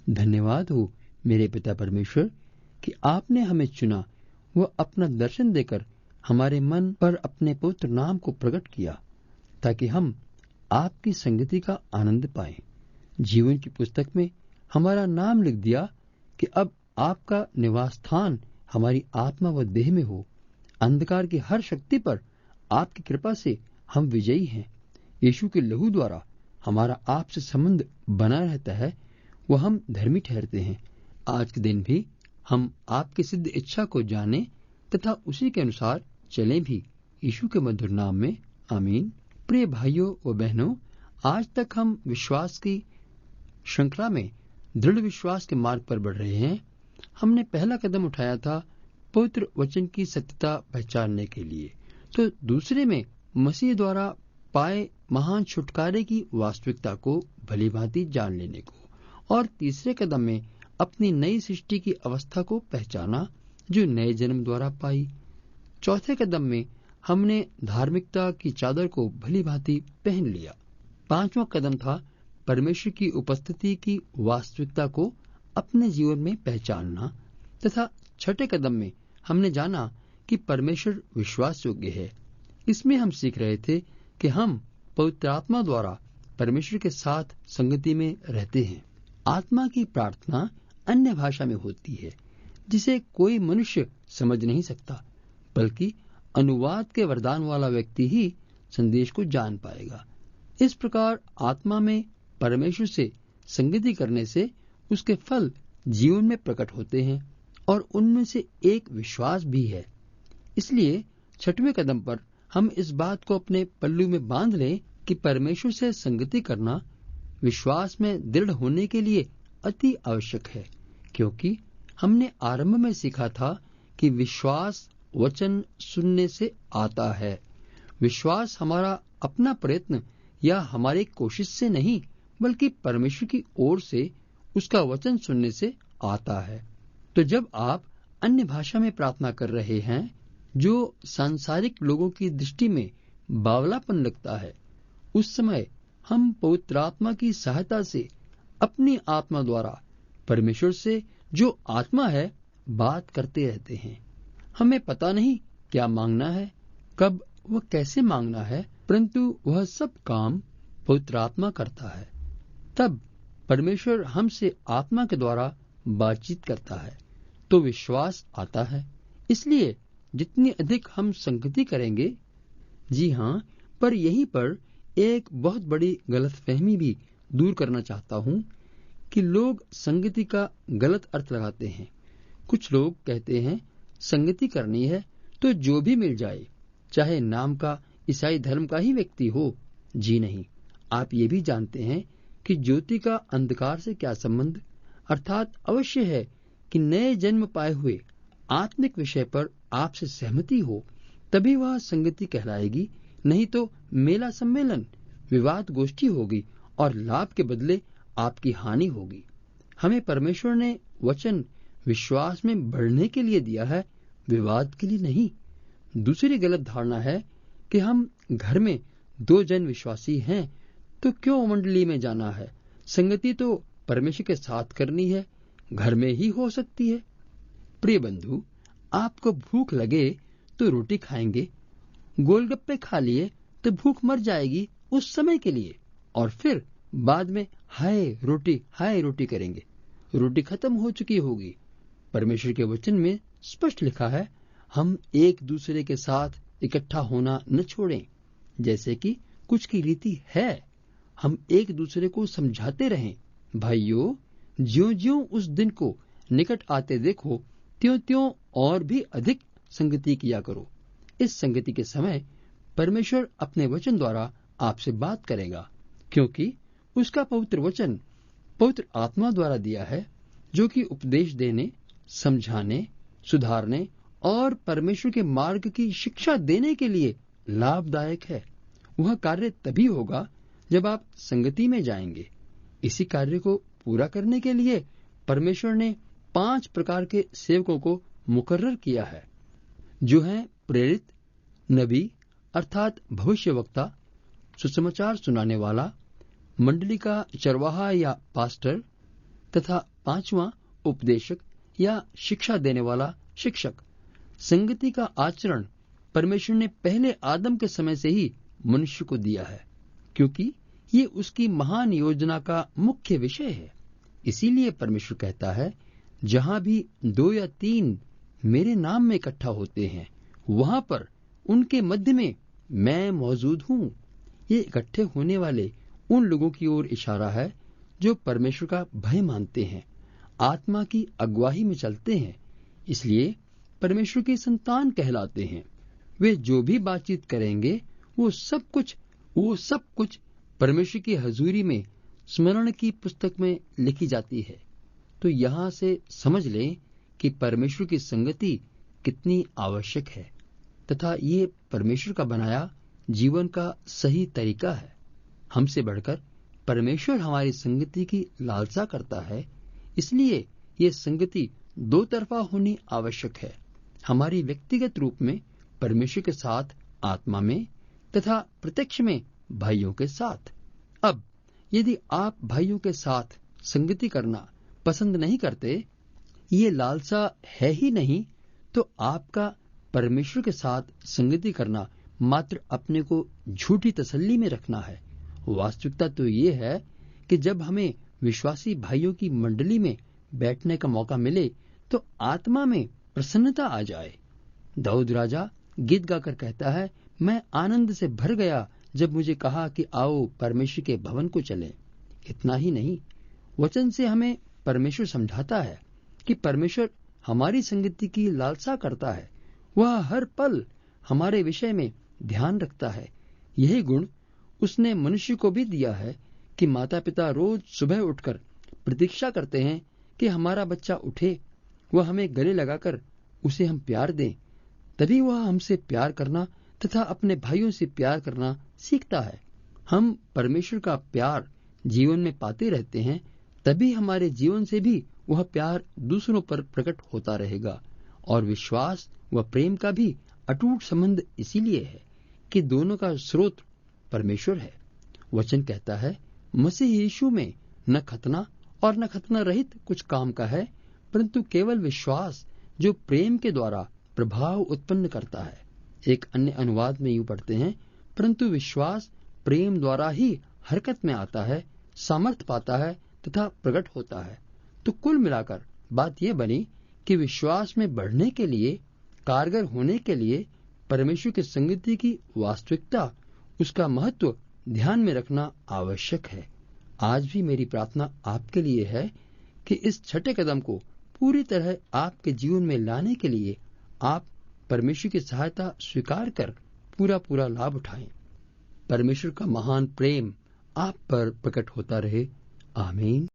धन्यवाद हो मेरे पिता परमेश्वर कि आपने हमें चुना, वह अपना दर्शन देकर हमारे मन पर अपने पवित्र नाम को प्रकट किया, ताकि हम आपकी संगति का आनंद पाएं। जीवन की पुस्तक में हमारा नाम लिख दिया कि अब आपका निवास स्थान हमारी आत्मा व देह में हो। अंधकार की हर शक्ति पर आपकी कृपा से हम विजयी हैं। यीशु के लहू द्वारा हमारा आपसे संबंध बना रहता है, वह हम धर्मी ठहरते हैं। आज के दिन भी हम आपकी सिद्ध इच्छा को जाने तथा उसी के अनुसार चलें भी। यीशु के मधुर नाम में आमीन। प्रिय भाइयों व बहनों, आज तक हम विश्वास की श्रृंखला में दृढ़ विश्वास के मार्ग पर बढ़ रहे हैं। हमने पहला कदम उठाया था पवित्र वचन की सत्यता पहचानने के लिए, तो दूसरे में मसीह द्वारा पाए महान छुटकारे की वास्तविकता को भलीभांति जान लेने को, और तीसरे कदम में अपनी नई सृष्टि की अवस्था को पहचाना जो नए जन्म द्वारा पाई। चौथे कदम में हमने धार्मिकता की चादर को भलीभांति पहन लिया। पांचवा कदम था परमेश्वर की उपस्थिति की वास्तविकता को अपने जीवन में पहचानना, तथा छठे कदम में हमने जाना कि परमेश्वर विश्वास योग्य है। इसमें हम सीख रहे थे कि हम पवित्र आत्मा द्वारा परमेश्वर के साथ संगति में रहते हैं। आत्मा की प्रार्थना अन्य भाषा में होती है, जिसे कोई मनुष्य समझ नहीं सकता, बल्कि अनुवाद के वरदान वाला व्यक्ति ही संदेश को जान पाएगा। इस प्रकार आत्मा में परमेश्वर से संगति करने से उसके फल जीवन में प्रकट होते हैं, और उनमें से एक विश्वास भी है। इसलिए छठवें कदम पर हम इस बात को अपने पल्लू में बांध लें कि परमेश्वर से संगति करना विश्वास में दृढ़ होने के लिए अति आवश्यक है, क्योंकि हमने आरंभ में सीखा था कि विश्वास वचन सुनने से आता है। विश्वास हमारा अपना प्रयत्न या हमारी कोशिश से नहीं, बल्कि परमेश्वर की ओर से उसका वचन सुनने से आता है। तो जब आप अन्य भाषा में प्रार्थना कर रहे हैं, जो सांसारिक लोगों की दृष्टि में बावलापन लगता है, उस समय हम पवित्र आत्मा की सहायता से अपनी आत्मा द्वारा परमेश्वर से, जो आत्मा है, बात करते रहते हैं। हमें पता नहीं क्या मांगना है, कब वह कैसे मांगना है, परंतु वह सब काम पवित्र आत्मा करता है। तब परमेश्वर हमसे आत्मा के द्वारा बातचीत करता है, तो विश्वास आता है। इसलिए जितनी अधिक हम संगति करेंगे, जी हाँ, पर यहीं पर एक बहुत बड़ी गलतफहमी भी दूर करना चाहता हूँ कि लोग संगति का गलत अर्थ लगाते हैं। कुछ लोग कहते हैं संगति करनी है तो जो भी मिल जाए, चाहे नाम का ईसाई धर्म का ही व्यक्ति हो। जी नहीं, आप ये भी जानते हैं कि ज्योति का अंधकार से क्या संबंध। अर्थात अवश्य है कि नए जन्म पाए हुए आत्मिक विषय पर आपसे सहमति हो, तभी वह संगति कहलाएगी। नहीं तो मेला सम्मेलन, विवाद गोष्ठी होगी और लाभ के बदले आपकी हानि होगी। हमें परमेश्वर ने वचन विश्वास में बढ़ने के लिए दिया है, विवाद के लिए नहीं। दूसरी गलत धारणा है कि हम घर में 2 जन विश्वासी हैं तो क्यों मंडली में जाना है। संगति तो परमेश्वर के साथ करनी है, घर में ही हो सकती है। प्रिय बंधु, आपको भूख लगे तो रोटी खाएंगे, गोलगप्पे खा लिए तो भूख मर जाएगी उस समय के लिए, और फिर बाद में हाय रोटी करेंगे। रोटी खत्म हो चुकी होगी। परमेश्वर के वचन में स्पष्ट लिखा है, हम एक दूसरे के साथ इकट्ठा होना न छोड़ें, जैसे कि कुछ की रीति है। हम एक दूसरे को समझाते रहें। भाइयों, ज्यों-ज्यों उस दिन को निकट आते देखो, त्यों-त्यों और भी अधिक संगति किया करो। इस संगति के समय परमेश्वर अपने वचन द्वारा आपसे बात करेगा, क्योंकि उसका पवित्र वचन पवित्र आत्मा द्वारा दिया है, जो कि उपदेश देने, समझाने, सुधारने और परमेश्वर के मार्ग की शिक्षा देने के लिए लाभदायक है। वह कार्य तभी होगा जब आप संगति में जाएंगे। इसी कार्य को पूरा करने के लिए परमेश्वर ने 5 प्रकार के सेवकों को मुकर्रर किया है, जो हैं प्रेरित, नबी अर्थात भविष्यवक्ता, सुसमाचार सुनाने वाला, मंडली का चरवाहा या पास्टर, तथा 5वां उपदेशक या शिक्षा देने वाला शिक्षक। संगति का आचरण परमेश्वर ने पहले आदम के समय से ही मनुष्य को दिया है, क्योंकि ये उसकी महान योजना का मुख्य विषय है। इसीलिए परमेश्वर कहता है, जहां भी 2 या 3 मेरे नाम में इकट्ठा होते हैं, वहां पर उनके मध्य में मैं मौजूद हूं। ये इकट्ठे होने वाले उन लोगों की ओर इशारा है जो परमेश्वर का भय मानते हैं, आत्मा की अगुवाई में चलते हैं, इसलिए परमेश्वर की संतान कहलाते हैं। वे जो भी बातचीत करेंगे वो सब कुछ परमेश्वर की हजूरी में स्मरण की पुस्तक में लिखी जाती है। तो यहाँ से समझ लें कि परमेश्वर की संगति कितनी आवश्यक है तथा ये परमेश्वर का बनाया जीवन का सही तरीका है। हमसे बढ़कर परमेश्वर हमारी संगति की लालसा करता है, इसलिए ये संगति 2 तरफा होनी आवश्यक है। हमारी व्यक्तिगत रूप में परमेश्वर के साथ आत्मा में तथा प्रत्यक्ष में भाइयों के साथ। अब यदि आप भाइयों के साथ संगति करना पसंद नहीं करते, ये लालसा है ही नहीं, तो आपका परमेश्वर के साथ संगति करना मात्र अपने को झूठी तसल्ली में रखना है। वास्तविकता तो ये है कि जब हमें विश्वासी भाइयों की मंडली में बैठने का मौका मिले तो आत्मा में प्रसन्नता आ जाए। दाऊद राजा गीत गाकर कहता है, मैं आनंद से भर गया जब मुझे कहा कि आओ परमेश्वर के भवन को चलें। इतना ही नहीं, वचन से हमें परमेश्वर समझाता है कि परमेश्वर हमारी संगति की लालसा करता है। वह हर पल हमारे विषय में ध्यान रखता है। यही गुण उसने मनुष्य को भी दिया है कि माता पिता रोज सुबह उठकर प्रतीक्षा करते हैं कि हमारा बच्चा उठे, वह हमें गले लगाकर उसे हम प्यार दें। तभी वह हमसे प्यार करना तथा अपने भाइयों से प्यार करना सीखता है। हम परमेश्वर का प्यार जीवन में पाते रहते हैं, तभी हमारे जीवन से भी वह प्यार दूसरों पर प्रकट होता रहेगा। और विश्वास व प्रेम का भी अटूट संबंध इसीलिए है कि दोनों का स्रोत परमेश्वर है। वचन कहता है, मसीह यीशु में न खतना और न खतना रहित कुछ काम का है, परंतु केवल विश्वास जो प्रेम के द्वारा प्रभाव उत्पन्न करता है। एक अन्य अनुवाद में यूं पढ़ते हैं, परंतु विश्वास प्रेम द्वारा ही हरकत में आता है, सामर्थ पाता है तथा प्रकट होता है। तो कुल मिलाकर बात यह बनी कि विश्वास में बढ़ने के लिए, कारगर होने के लिए परमेश्वर की संगति की वास्तविकता, उसका महत्व ध्यान में रखना आवश्यक है। आज भी मेरी प्रार्थना आपके लिए है कि इस छठे कदम को पूरी तरह आपके जीवन में लाने के लिए आप परमेश्वर की सहायता स्वीकार कर पूरा लाभ उठाएं। परमेश्वर का महान प्रेम आप पर प्रकट होता रहे। आमीन।